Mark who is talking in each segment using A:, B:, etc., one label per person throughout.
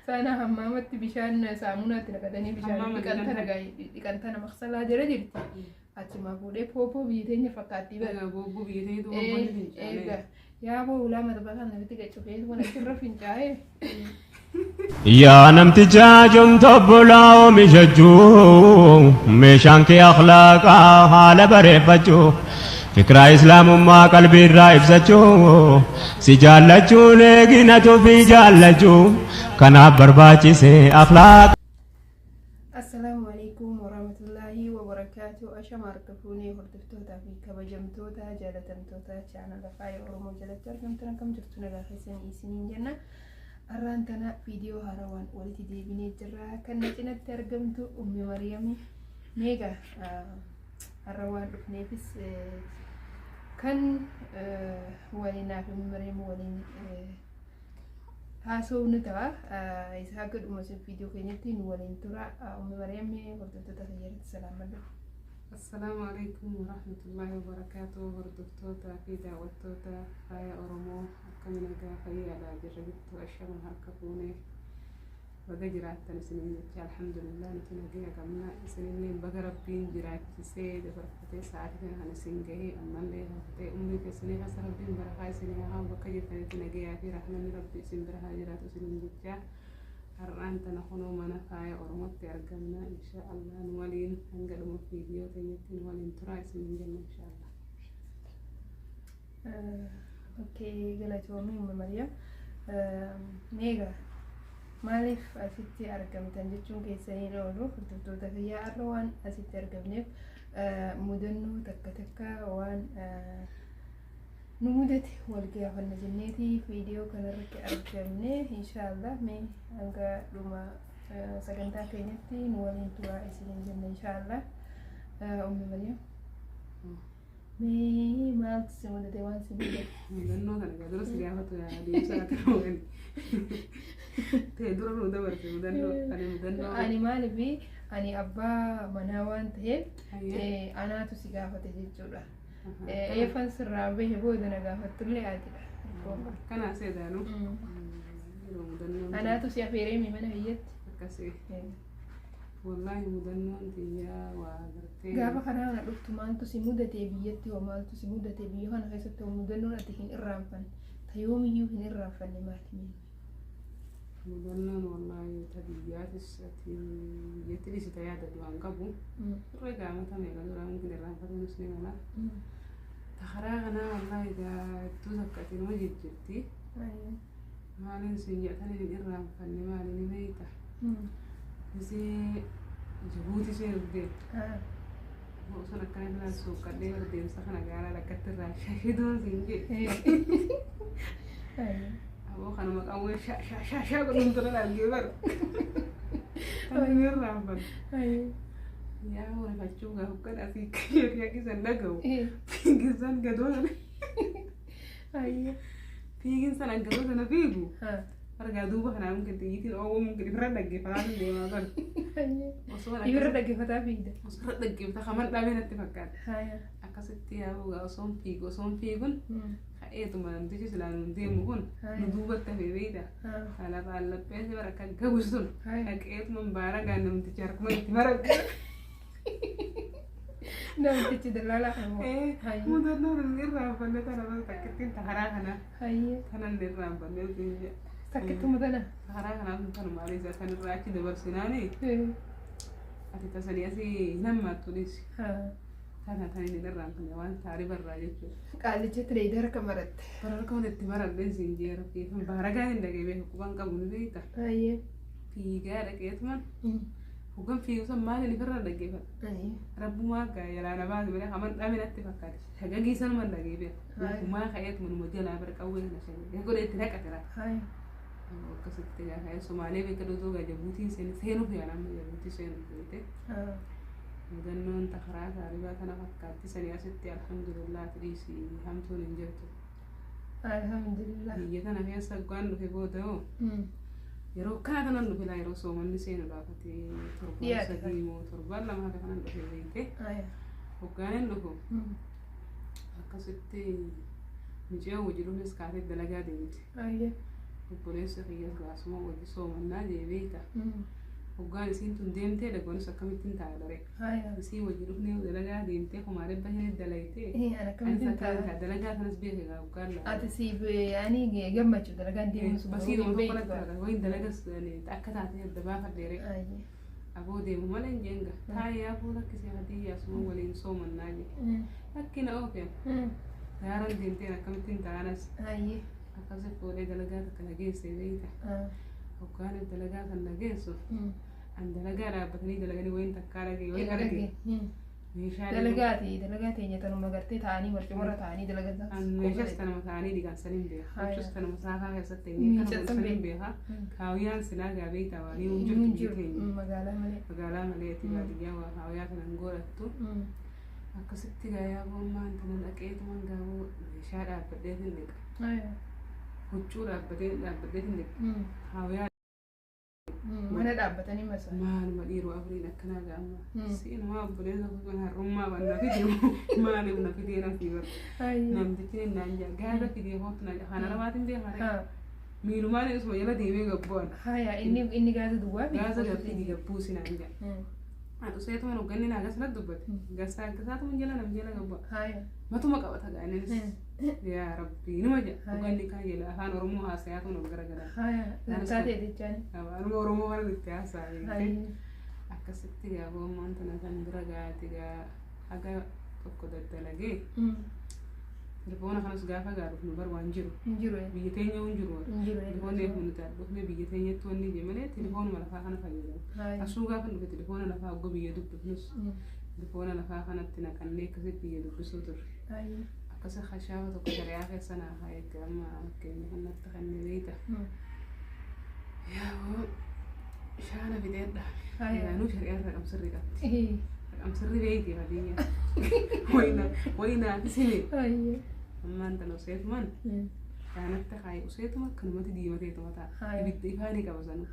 A: sana hammamatti bishaan saamunaatti naqatanii bishaan dhiqantana maqsalaa jala jirti. Achuma fuudhee poopoo biyya teenya fakkaattii bara.
B: Poopoo biyya teenya tuuba
A: eega yaaboo ulaa mata namitti gacufee kun achirra fincaa'ee.
C: yaa namticha jomto bulaa oomishachuu meeshaan kee akhlaaqaa haala bareeffachuu fikraa islaamummaa qalbii irraa ibsachuu si jaallachuun eeginatu fi jaallachuu kanaaf barbaachise akhlaaq.
A: Assalaamu alaikum warahmatullahi wabarakatuh. Ashama harkafuunii hordoftoota fi kabajamtoota jaalatamtoota chaanala Faaya Oromoo jalatti argamtan akkam jirtu nagaa keessan isiniin jenna. Arraan tana viidiyoo haarawaan walitti deebinee jirra. Kan cinatti argamtu Ummi Mariyaami. Meega haarawaan dhufneefis kan waliinaaf Ummi Mariyaam waliin haasawnu ta'a. Isaa gadhuma viidiyoo keenyatti nu waliin tura. Ummi Mariyaam hordoftoota fayyadatti salaamadha.
B: Assalaamu alaikum warahmatullahi wabarakatuh. Hordoftoota fi daawwattoota Faaya Oromoo akkam nagaa fayyaadhaa jirra jettu ashama harka fuunee baga jiraattan isiniin jecha alhamdulillah nuti nagaa qabna. Isinillee baga rabbiin jiraachisee dabarfatee sa'aatii kana kan isin gahee ammallee haftee umrii keessanii hasa rabbiin barakaa isinii haa bakka jirtanitti nagaa fi rahmanni rabbi isin bira haa jiraatu isiniin jecha. Har'aan tana kunoo mana Faaya Oromootti argamna inshaallah. Nu waliin hanga dhuma viidiyoo keenyatti nu waliin turaa isiniin jenna inshaallah.
A: Okay, galatoomii Ummi Mariyaam. Meega maaliif asitti argamtan jechuun keessanii oolu hordoftoota fayyaa irra waan asitti argamneef mudannoo takka waan nu mudate wal gaafanna jenneeti viidiyoo kanarratti argamne inshaallah. Mee hanga dhuma sagantaa keenyatti nu waliin turaa isiniin jenna inshaallah. Ummi Mariyaam mee maaltu si mudate waan si mudate?
B: Mudannoo kana gaadura si gaafatu deemsaa ta'uu ta'e dura nu dabarte mudannoo
A: ani maaliifi ani abbaa manaa waan ta'eef anaatu si gaafate jechuudha. Eefan sirraa bahe booda na gaafattullee aatidha.
B: Kana seedaanu
A: anaatu si afeeree mana hiyyatti
B: akkasii. Wallahi mudannoon tiyyaa waa gartee
A: gaafa kanaa na dhuftu maaltu si mudatee biyyatti hoo maaltu si mudatee biyya kana keessatti hoo mudannoon ati hin irraanfanne tayoomiyyuu hin irraanfanne maati?
B: Mudannoon wallahi ta biyyaatis ati biyyatti dhisita yaadadu waan qabu irra gaamata meeqa dura mungkin irraanfatanis ni mala. Ta karaa kanaa wallahi gaattuu takka ati nama jijjirti maaliin sin jedhani hin irraanfanne maaliin ni beeyta. Isi Jabuuti ishee dhufdee osoo akkana filan suuqqadhee deemsa kana gaaraa lakkatti irraa shahidoon siin jedhe aboo kanuma qawwee shaa godhuun tura argee baru kan hin irraanfanne yaa horifachuu gaa hukkan asii kayyoo yaqisan dhaga'u fiiginsan gadoo sana fiiginsan aggadoo sana fiigu argaa duuba kanaa mungkin xiyyitiin oowwuu mungkin ifirra dhaggeeffataa hin deemaa bara.
A: Ifirra dhaggeeffataa fiigda.
B: Osoo dhaggeeffata kaman dhaabee natti fakkaata. Akkasitti yaa'u osoon fiigun ka'eetuma namtichi silaan nu deemu kun nu duubatti hafee beeyda. Alaabaan lapheessi bara akka gabu sun dhaqeetuma baara gaan namtichi harkuma itti maragga.
A: Namtichi dallaalaa kan
B: mudannoo nan irraanfanne tana bara takkittiin takaraa kana kanan irraanfanne ofiin
A: sakkitu mudana
B: karaa kanaaf kan maaliisa kan irraa achi dabarsinaani ati tasanii asii nammattunis kana tani irraanfanne waan taarii barraa jechuudha.
A: Qaalichatti leeyda harka maratte
B: bara harka itti maradheen siin jeera keefan baaragaa hin dhagee beeku quban qabu ni beekta. Fiigaa dhaqeetuman hoggan fiigusan maaliin ifirra dhaggeeffata. Rabbumaa gaa yalaana baase bira haman dhaaminatti fakkaate shagagiisan man dhagee beeku hukumaa ka'eetuma numa jalaa bira qawwee kana shagee godhe itti naqatira. Akkasitti gaafa Somaalee beeka dotoo Jabuutiin seenuuf yaalamma Jabuutii seenuuf beekte. Mudannoon takaraa taaribaa kana fakkaatti sanii asitti alhamdulillah tiriisi hamtuun hin jirtu.
A: Alhamdulillah.
B: Biyya kana keessa waan dhufe booda hoo yeroo kana kanan dhufe laa yeroo soomanni seenu dhaafatee torbaan sadii moo torbaan lama haga kanan dhufe beekte. Hoggaanin dhufu akkasitti مجيء وجلون إسكات الدلجة ديت
A: أيه
B: البوليس خيّر قاسمه وجسوا من نادي بيته وقال سين ديمتي لقون سكمتين تعالري
A: هاي
B: بسي وجلوني ودلجة ديمتي وما ربح هنا الدلجتي
A: إيه أنا كم
B: أنا
A: أنت
B: سكان الدلجة أنا سبيه وقال لا
A: أتسيب يعني جمع شو دلقان دي
B: بس هي ما فكرت وين دلجة يعني تأكد على الدبابة ديري
A: أيه
B: أبو دي مملن جنگا هاي يا أبو لك سي هدية اسمه ولين صوم الناجي لكن أوكي يارن ديمتي أنا كمتين تانس
A: أيه
B: أكذب فولي دلجات كنجيس بيته وكان الدلجات النجيسو عند دلجة بتني دلجاني وين تكارجي وين أرجي
A: دلقاتي نيتانو مغرتي تاني مرة تاني دلقات
B: مش استنا مثاني دي كان سليم بيها مش استنا مسافة هي ستين كانوا سليم بيها كاويان سناجا بيتا واني ونجوت مقالة مليتي بعد جوا كاويان نقولتو أكسبت جايا بوما أنت نلاقيت من جابو شارع بديت عندك وتشورا بديت عندك كاويان
A: mana dhaabbatanii masa
B: maaluma dhiiroo afriin akkana gaama siin waa obboleessa kun harrummaa banna fidee maaliif na fidee na fiibar namtichi naan jaa gaara fidee hootu na kana namaatiin beekaa miilumaan isuma jala deemee gabboon
A: haya inni gaasa duwwaa
B: gaasa gabbii gabbuu sinaan jaa atu seetuma nu ganni naa gasna dubbate gasaatuma jala nam jala gabboon
A: haya
B: matuma qabata gaanis yaa rabbi numa jaa ganni kaa jala afaan oromoo haasayaatu nu garagara
A: haya taatee jechaan
B: afaan oromoo waan itti haasaye akkasitti gaa boommaan tana kan bira gaati gaa haga tokko daddalagee telefoona kanas gaafa gaaruuf nu bar waan jiru biyya teenya hin jiru telefoonni nu taadhufne biyya teenyatti wanni je malee telefoonuma lafaa kana fayyadamu asuu gaafa dhufe telefoona lafaa oggo biyya dubbifnus telefoona lafaa kanatti naqannee akkasitti biyya dubbisuu turre akkasa khashaafa tokko shari'aa keessa naa haa eegama fakkeenya kanatti kanneen beeyta yaa shaana fideedha yaanuu shari'aa raqamsirri qabdi raqamsirri beeyti fadiyya wayna tisime ammaan tan useetuman kaanatti haay useetuma kanumatti diimateetuma ta'a ibidda ifaanii qaba sanu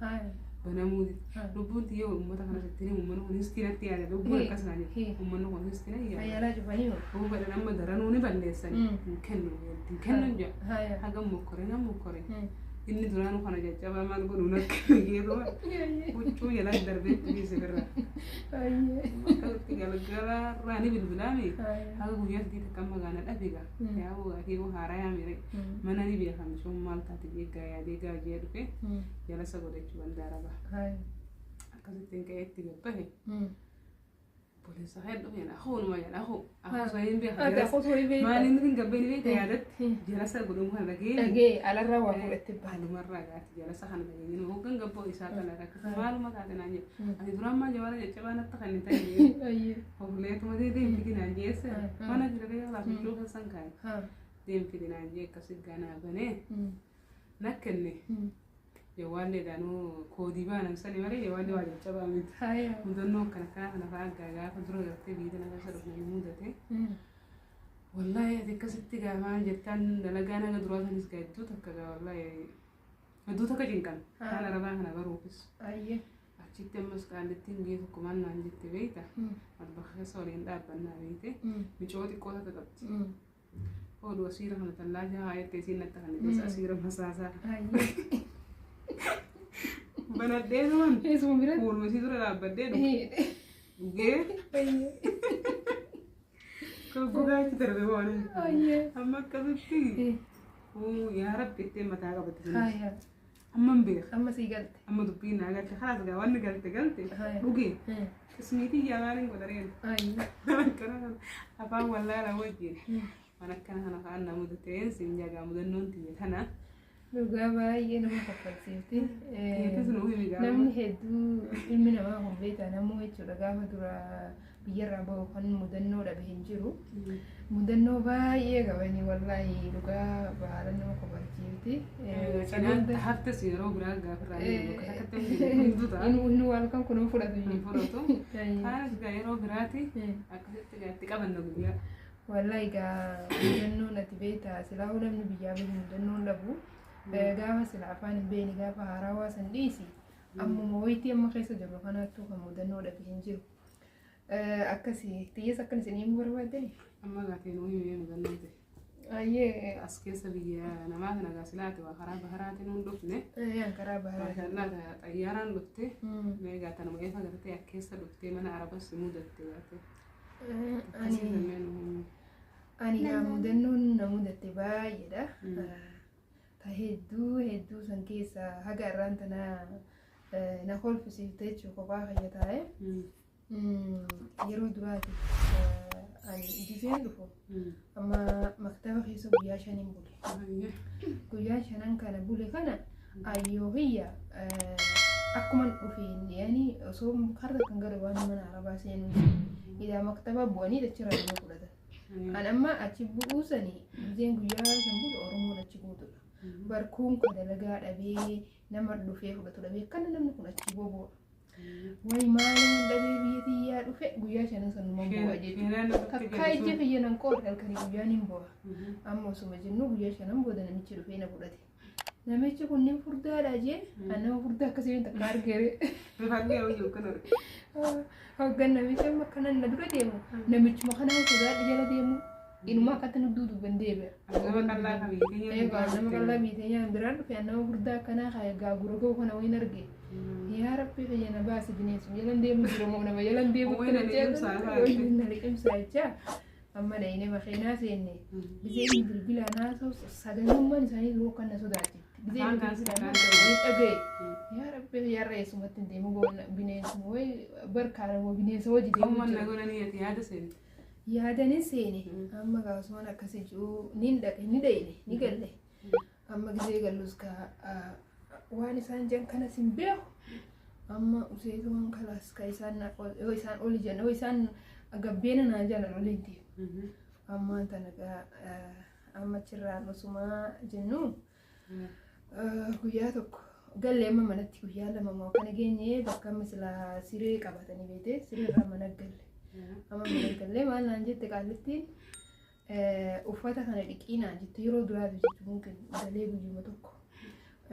B: banamuuti lubbuun tiyyoo uummata kana sittini uummanni kun histinatti yaada lubbuun akkas naa jedhu uummanni kun histina
A: yaalaa cufanii
B: hoo badhan amma daranuu ni balleessani hin kennu jedha hagam mokkore nam mokkore inni duraanuu kana caccabaa maal godhuun akka geerroo huccuu jala darbeetti biise birra akkasitti galgalaarraa ni bilbilaame haga guyyaa sadii takka magaala dhabiga yaa'u ati haaraa yaamire mana ni beekame sun maal taate eeggaa yaadee gaajee dhufe jalasa godhachuu bandaaraba akkasitti ka'eetti gabbahe polisa hedduu yana huunuma yana huu akkasumas beekame maaliin nuti gabbeen beeka yaadatti jalasa godhuun kan dhagee
A: alarraa waa fudhatte
B: baalumarraa gaati jalasa kan dhagee hoggan gabboo isaa kana akkasuma maaluma taate naan jedhu ani duraan maa jabaala caccabaa natti kan hin ta'e ofleetuma deemfiti naan jeesse mana jira gaya laafachuu keessan kaa'e deemfiti naan jee akkasi ganaa banee nakkenne jawaallee daanuu koodii baanan sani malee jawaallee waa caccabaa miti mudannoo kana fa'aa gaafa dura gartee biyya kana keessa dhufnanii mudate wallaahi ati akkasitti gaamaan jettaan dalagaan haga duraa sanis gaajjuu takka gaa wallaahi hedduu takka cinqan haala rabaa kana baruufis achitti ammas qaallittiin gee tokko maal naan jette beeyta albakka keessa waliin dhaabbannaa beeyte micoo xiqqoo takka qabdi ooduu asiira kana tallaa jahaa jettee isiin natti kan gosa asiira masaasaa banadhee tuman fuulumesii dura dhaabbadhee dhugee gogaachi darbe waan amma akkasitti yaa rabbi ettee mataa qabatte amman beeka
A: amma sii galte
B: amma dubbiin naa galte kalaas gaa wanni galte dhugee ismiitii yaamaaniin godhareen akkana afaan wallaala wajjin waan akkana kana kaan na mudateen siin jagaa mudannoon tiyya tana
A: dhugaa baay'ee nama kaffalsiifti namni hedduu ilmi namaa kun beektaa namuu jechuudha gaafa dura biyyarraa bahu kan mudannoo dhabe hin jiru mudannoo baay'ee qabanii wallaahi dhugaa baala nama kaffalsiifti
B: haftas yeroo biraa gaafirraa
A: inni waan kan kunuu fudhatu
B: kaanas gaa yeroo biraati akkasitti gaatti qabanna guyyaa
A: wallaahi gaa mudannoon ati beektaa silaa namni biyyaa bahu mudannoon dhabu gaafa sila afaan hin beekne gaafa haaraa waasan dhiisi ammuma wayitii amma keessa jiru kanaattuu kan mudannoo dhabe hin jiru akkasii xiyyeessa akkan isin himuu barbaaddani
B: amma gaatiin himee mudannoo ta'e
A: أيه
B: أسكيل سبيا أنا ما أنا قاسلاتي وخراب بهارات ندفنه
A: يعني كراب
B: ما
A: هذا
B: شاء الله طياران دفتي ما قالت أنا ما قلت أكيس دفتي ما أنا عرب بس مودة تبعتي
A: أنا مدنون نمودة تباي ده هدو سنكيسة هجا رانتنا نقول في سيتيتش وكباخ يتاعي يرو دراتي أنا ديزين دفو أما مكتبة خيسو بياشان بولي بياشان كان بولي كنا أيوه هي أكمل وفين يعني صوم خرج كان قريبان من عرباسين إذا مكتبة بواني تشرب المقولة أنا أما أتشبه أوسني زين بياشان بول أورمو نتشبه barkuun kana lagaa dhabee nama dhufee fudhatu dhabee kana namni kun achi bobo way maalin dhabee biyya tiyyaa dhufe guyyaa shanan sanumaan bu'a jechuudha kakkaa ijji fayyanan qoodha halkanii guyyaan hin bu'a amma osuma jennu guyyaa shanan booda namichi dhufee na fudhate namichi kunniin furdaadha jee nama furdaa akkasii takka argere hoggan namichi amma kanan na dura deemu namichuma kanaan furdaadha jala deemu inuma akkatti nu duudu bandeebe nama kallaa biitee biraan dhufe nama furdaa kanaa kaya gaagura ga'u kana wayin arge yaa rabbi fayyana baasi bineensu yalan deemu jirumoo nama yalan deemu kana jechuudha liqimsaa jecha amma dhayine makiinaa seenne biseen bilbilaa naasoo saganummaan isaanii duruu kan na sodaachifti biseen bilbilaa wayin dhaga'e yaa rabbi fayyaarra eessumatti hin deemu bineensu wayi barkaadha moo bineensa hojii deemu yaadanin seene amma gaasumaan akkasii jiru nin dhaqe ni dhayne ni galle amma gisee gallus ka waan isaan jan kana sin beeku amma useetumaan kalas ka isaan oli jan isaan gabbeena naa jalan oliin deemu amma tanaga amma chirraan osumaa jennu guyyaa tokko galle amma manatti guyyaa lama moo kana geenye bakka misla siree qabatanii beete sireerraa mana galle amma malakalle maal naan jette qaalittiin uffata kana dhiqinaa jette yeroo duraa jechuun mungkin dalee guyyuma tokko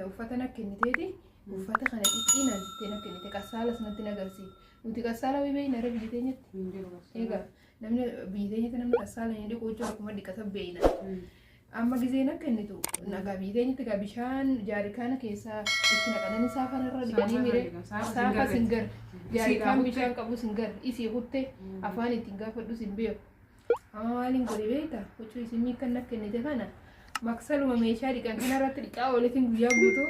A: uffata na kenniteeti uffata kana dhiqinaa jette na kennite qasaala sanatti nagarsiin nuti qasaala wayii na rabi jette nyetti egaa namni biitee nyetti namni qasaala ni dhiquu jiru akkuma dhiqata beeyna amma gisee na kennitu nagaa biitee nyetti gaa bishaan jaarikaana keessaa itti naqananii saafanarra dhiqanii mire saafa singar jaarikaan bishaan qabu singar isii hutte afaan ittiin gaafadhu sin beeku amma maaliin godhe beekta huccuu isin kan na kennite kana maksaluma meeshaa dhiqan kanarratti dhiqaa ooletiin guyyaa guutuu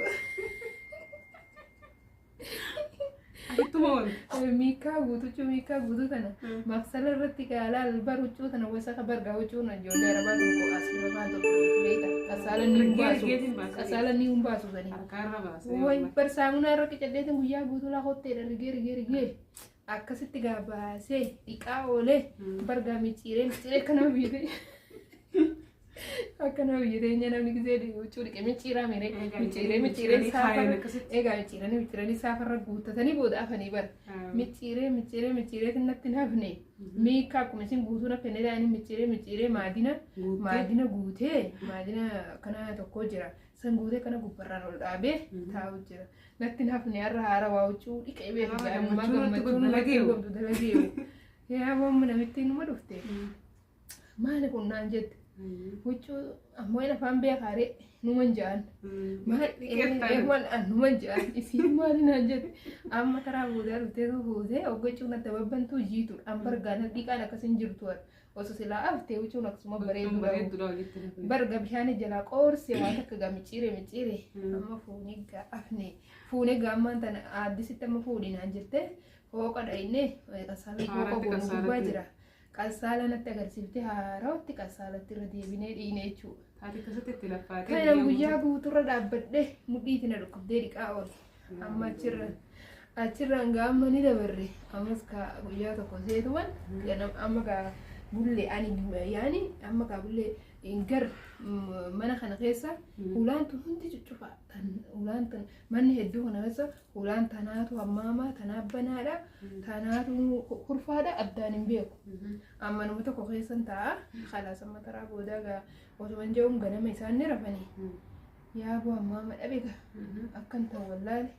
A: miikaa guutuu kana maksala irratti gaalaal bar huccuu kana wasa bargaa huccuu na ijoollee arabaa tokko asii babaa tokko beekta qasaala ni humbaasu sanii way bar saamunaa irra qicadheetiin guyyaa guutuu laa hotteedha rigee akkasitti gaabaasee dhiqaa oolee bargaa micciiree kana biite akkana biyyatee namni gisee huccuu dhiqee micciiraa mere micciiree saafarra egaa micciiranii saafarra guuttatanii booda afanii bara micciiree natti hafne miikaa akkuma isin guutuu na kenne daanii micciiree maadina guutee maadina kana tokko jira san guutee kana gubbarraan ol dhaabee taa'u jira natti hafne har'a haara waa huccuu dhiqee beeku gaa'ummaa gammachuun gamtu dalageewu yaa boomma namitti numa dhufte maali kun naan jette huccuu ammoo afaan beekaare numan ja'an numan ja'an isiin maali naan jette amma karaa boodaa dhuftee fuutee hoggachuun adda babbantuu jiitu an bargaan dhiqaan akkasin jirtu osoo silaa aftee huccuun akkasuma bareedu barga bishaan jalaa qoorsee waan akka gaa micciiree amma fuunee gaammaan tana addisitti amma fuudhinaan jette hooqa dha'inne qasaala hooqa goonuu gubbaa jira qasaala natti agarsiifte haaraatti qasaalatti irra deebinee dhiine jechuudha kana guyyaa guuturra dhaabbadhe mudhiitti na dhukkubdee dhiqaa oole amma achirraan gaamma ni dabarre ammas guyyaa tokko seetuman amma gaa bulle ani yaani amma gaa bulle ingar mana kana keessa ulaan tun hundi cuccufa ulaan tun manni hedduu kana keessa ulaan tanaatu hammaamaa tanaaf banaadha tanaatu kurfaadha addaan hin beeku amma nama tokko keessan ta'a khalaas amma taraa boodaa gaa otuman je'uun ganama isaan ni rafanii yaa boo hammaama dhabe gaa akkan ta'u wallaale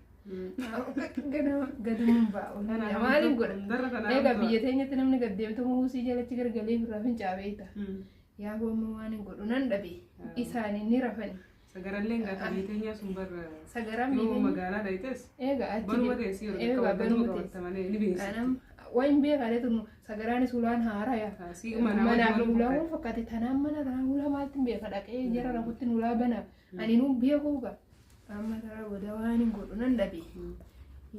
A: gadamuun ba'a maaliin godha egaa biyya teenyatti namni gaddeemtu muusii jalatti gargalee birraa fincaa'ee ta'a yaa boomma waan hin godhunan dhabe isaanii ni rafani.
B: Sagarallee ngata biitenya sumbar
A: Sagaram
B: yoo magaalaa dhaytes
A: eega achi
B: banuma teessii yoo qabatanii qabatamanii ni beeksi.
A: Anam waan beekale tunu sagaraan sulaan haara yaa. Mana ulaa wal fakkaate tanaan mana tanaan ulaa maaltiin beeka dhaqee jara rafutti ulaa bana ani nu beekuuga amma taraa booda waan hin godhunan dhabe.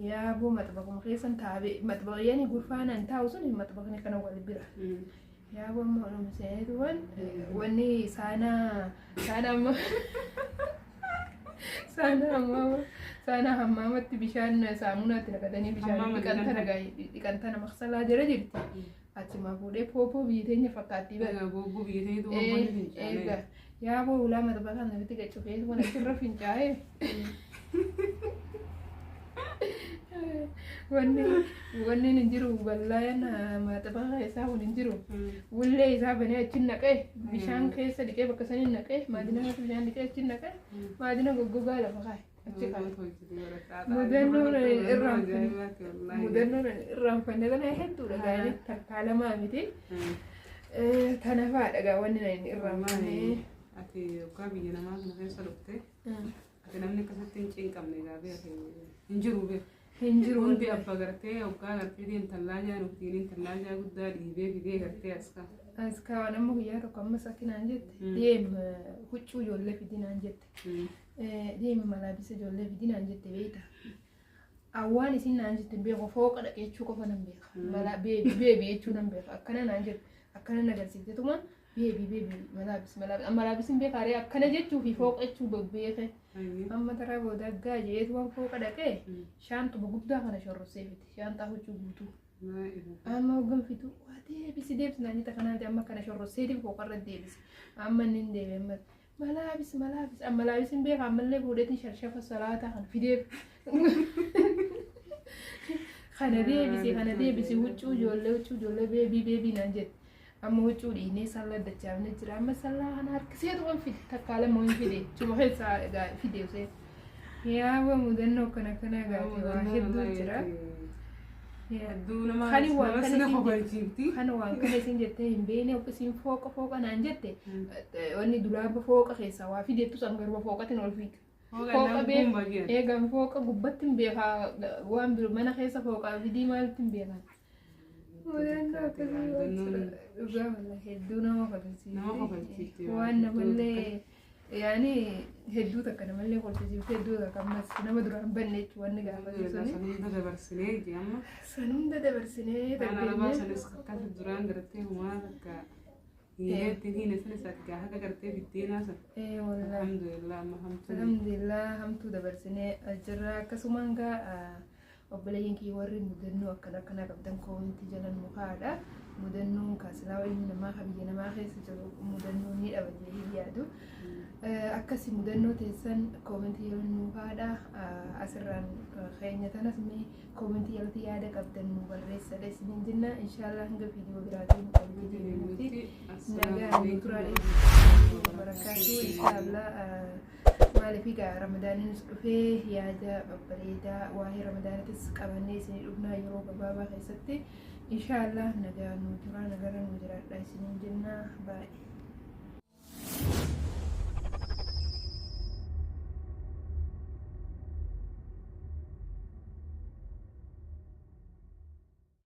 A: Yaa boo maxbaquma keessan taabe maxbaqyani gurfaanaan taa'u sun maxbaqni kana wal bira. Yaa boo amma oluma seenetu wanni saana hammaamatti bishaan saamunaatti naqatanii bishaan dhiqantana maqsalaa jira jirti. Achuma fuudhee poopoo biyyeenya fakkaattii
B: bara. Booboo biyyeetu waan fincaa'e.
A: Yaa boo ulaa maxbaqaan namitti gacufee waan achirra fincaa'e. Wanni hin jiru bal'aan maxbaqa isaa kun hin jiru. Ullee isaa banee achi naqee bishaan keessa dhiqee bakka sanii naqee maadina bishaan dhiqee achi naqee maadina goggogaa lafa kaa'e. Mudannoon irraanfannee kana hedduudha gaanii takkaa lamaa miti. Kana fa'aa dhagaa wanni irraanfannee.
B: Ati yookaan biyya namaa kana keessa dhuftee ati namni akkasitti hin cinqabne gaafii hin jiru beeku.
A: Hinjiru
B: hundi abbaa gartee yookaan gartee intallaa jaanuftiin intallaa jaa guddaa dhiibee fidee gartee
A: askaa waan amma guyyaa tokko amma sakkinaan jette deem huccuu ijoollee fidinaan jette deem malaabisa ijoollee fidinaan jette beekta awwaan isin naan jette beeku fooqa dhaqeechuu qofa nan beeka beebii jechuu nan beeka akkana naan jette akkana nagarsiiftetuma beebii malaabisin beekaaree akkana jechuu fi fooqa jechuu beeke. Amma taraa booda gaajee waan fooqa dhaqee shaantuma guddaa kana shorrosee fiti shaantaa huccuu guutuu. Amma hoggan fitu waa deebisi naan jetta kanaati amma kana shorroseetiif fooqarra deebisi. Amma inni hin deebi'e malaabisin beeka ammallee fuudheetiin sharshafa salaataa kan fideef. Kana deebisi huccuu ijoollee beebii naan jette. Amma huccuu dhiinee sallaa dachaafne jira amma sallaa kana harkiseetu waan fide takkaa lama waan fide cuma keessaa fide usee yaa mudannoo akkana gaafii waa hedduu jira. Kan waan kana isin jettee hin beekne isin fooqa naan jette wanni dulaaba fooqa keessaa waa fideettu san garba fooqatiin ol fiiga. Fooqa beeka eegan fooqa gubbatti hin beekaa waan biru mana keessa fooqaa fidii maalitti hin beekan. Hedduu nama kofalchiifte waan namallee yaani hedduu takka namallee kofalchiifte hedduu takka ammas nama duraan banne jechuun wanni gaafate san hunda dabarsinee
B: duraan gartee humaa takka hiineetiin sanis akka haqa gartee biddeenaa san
A: alhamdulillah hamtuu dabarsinee ajirraa akkasumaan gaa obboleeyyiin kii warri mudannoo akkana qabdan koomintii jalan mukaadha. Mudannoon kaasilaa waliin namaa biyya namaa keessa jiru mudannoo ni dhaba jedhee yaadu. Akkasii mudannoo teessan koomintii jalan mukaadha. Asirraan keenya tanas mee koomintii jalatti yaada qabdan nu barreessadha isiniin jenna. Inshaallah hanga viidiyoo biraatiin walitti deebinutti nagaa nu turaa barakaatu inshaallah. Maaliif egaa Ramadaanis dhufee yaada babbareedaa waa'ee Ramadaanatis qabannee isinii dhufnaa yeroo gabaabaa keessatti inshaallah nagaa nu turaa nagara nu jiraadha isiniin jenna baay'ee.